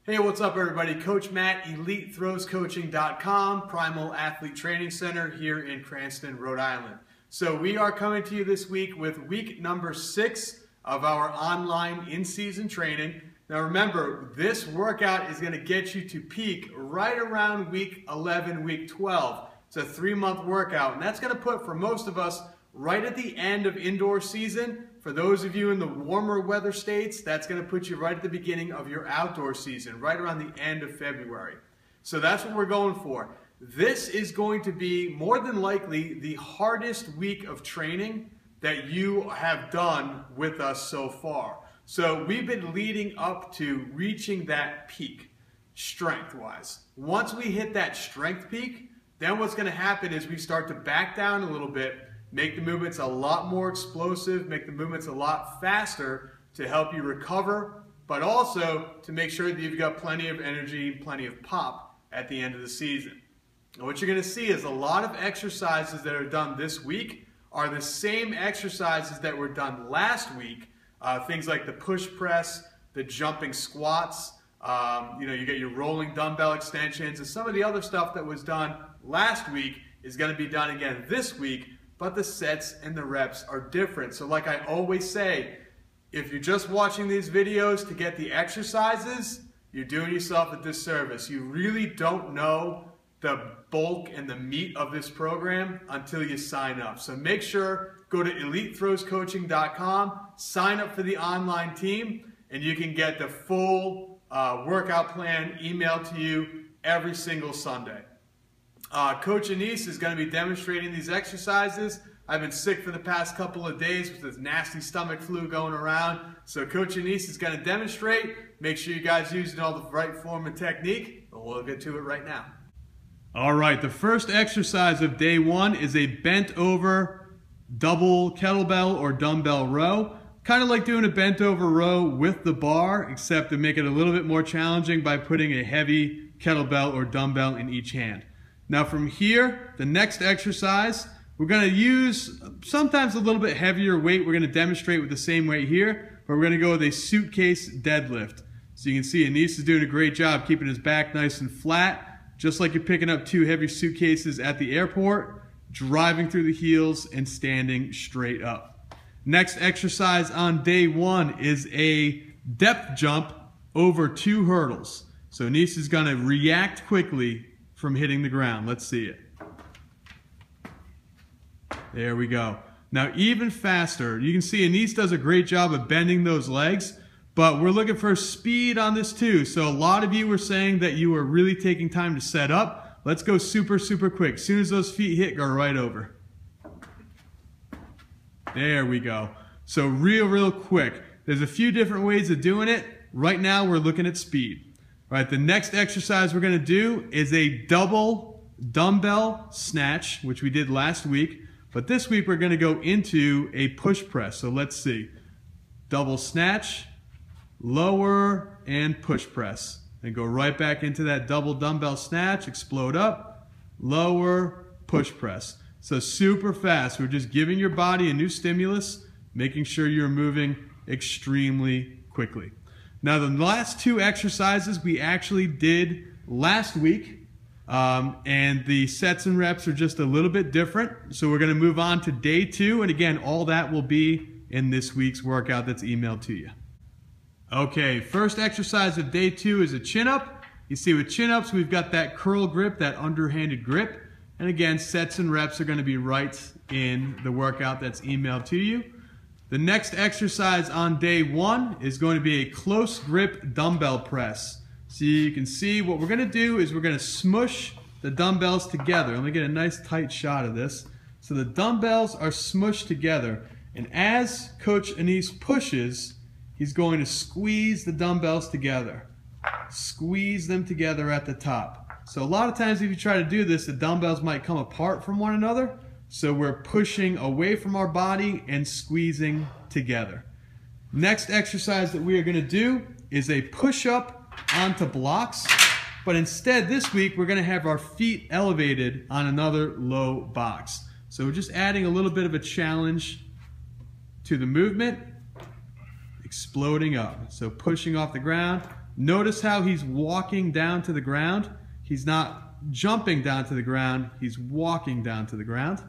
Hey, what's up everybody? Coach Matt, EliteThrowsCoaching.com, Primal Athlete Training Center here in Cranston, Rhode Island. So we are coming to you this week with week number 6 of our online in-season training. Now remember, this workout is going to get you to peak right around week 11, week 12. It's a 3-month workout, and that's going to put, for most of us, right at the end of indoor season. For those of you in the warmer weather states, that's going to put you right at the beginning of your outdoor season, right around the end of February. So that's what we're going for. This is going to be more than likely the hardest week of training that you have done with us so far. So we've been leading up to reaching that peak, strength-wise. Once we hit that strength peak, then what's going to happen is we start to back down a little bit, make the movements a lot more explosive, make the movements a lot faster to help you recover, but also to make sure that you've got plenty of energy, plenty of pop at the end of the season. And what you're going to see is a lot of exercises that are done this week are the same exercises that were done last week. Things like the push press, the jumping squats, you get your rolling dumbbell extensions, and some of the other stuff that was done last week is going to be done again this week. But the sets and the reps are different. So like I always say, if you're just watching these videos to get the exercises, you're doing yourself a disservice. You really don't know the bulk and the meat of this program until you sign up. So make sure, go to EliteThrowsCoaching.com, sign up for the online team, and you can get the full workout plan emailed to you every single Sunday. Coach Anise is going to be demonstrating these exercises. I've been sick for the past couple of days with this nasty stomach flu going around. So Coach Anise is going to demonstrate. Make sure you guys using all the right form and technique, but we'll get to it right now. All right, the first exercise of day 1 is a bent over double kettlebell or dumbbell row. Kind of like doing a bent over row with the bar, except to make it a little bit more challenging by putting a heavy kettlebell or dumbbell in each hand. Now from here, the next exercise, we're going to use sometimes a little bit heavier weight. We're going to demonstrate with the same weight here, but we're going to go with a suitcase deadlift. So you can see Anise is doing a great job keeping his back nice and flat, just like you're picking up 2 heavy suitcases at the airport, driving through the heels and standing straight up. Next exercise on day 1 is a depth jump over 2 hurdles. So Anise is going to react quickly from hitting the ground. Let's see it. There we go. Now even faster. You can see Anise does a great job of bending those legs, but we're looking for speed on this too. So a lot of you were saying that you were really taking time to set up. Let's go super quick. As soon as those feet hit, go right over. There we go. So real quick. There's a few different ways of doing it. Right now we're looking at speed. All right, the next exercise we're going to do is a double dumbbell snatch, which we did last week. But this week we're going to go into a push press. So let's see. Double snatch, lower, and push press. And go right back into that double dumbbell snatch, explode up, lower, push press. So super fast. We're just giving your body a new stimulus, making sure you're moving extremely quickly. Now the last 2 exercises we actually did last week, and the sets and reps are just a little bit different. So we're going to move on to day 2, and again, all that will be in this week's workout that's emailed to you. Okay, first exercise of day 2 is a chin-up. You see with chin-ups, we've got that curl grip, that underhanded grip, and again, sets and reps are going to be right in the workout that's emailed to you. The next exercise on day 1 is going to be a close grip dumbbell press. So you can see what we're going to do is we're going to smush the dumbbells together. Let me get a nice tight shot of this. So the dumbbells are smushed together, and as Coach Anise pushes, he's going to squeeze the dumbbells together. Squeeze them together at the top. So a lot of times if you try to do this, the dumbbells might come apart from one another. So we're pushing away from our body and squeezing together. Next exercise that we are going to do is a push-up onto blocks. But instead this week we're going to have our feet elevated on another low box. So we're just adding a little bit of a challenge to the movement, exploding up. So pushing off the ground, Notice how he's walking down to the ground. He's not jumping down to the ground, he's walking down to the ground.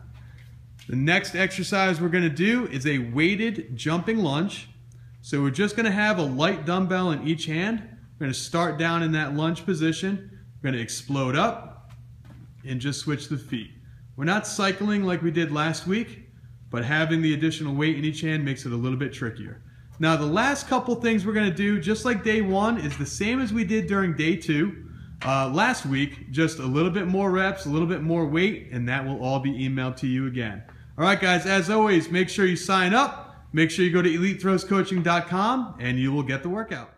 The next exercise we're going to do is a weighted jumping lunge. So we're just going to have a light dumbbell in each hand. We're going to start down in that lunge position. We're going to explode up and just switch the feet. We're not cycling like we did last week, but having the additional weight in each hand makes it a little bit trickier. Now the last couple things we're going to do, just like day one, is the same as we did during day two. Last week, just a little bit more reps, a little bit more weight, and that will all be emailed to you again. All right, guys, as always, make sure you sign up. Make sure you go to EliteThrowsCoaching.com, and you will get the workout.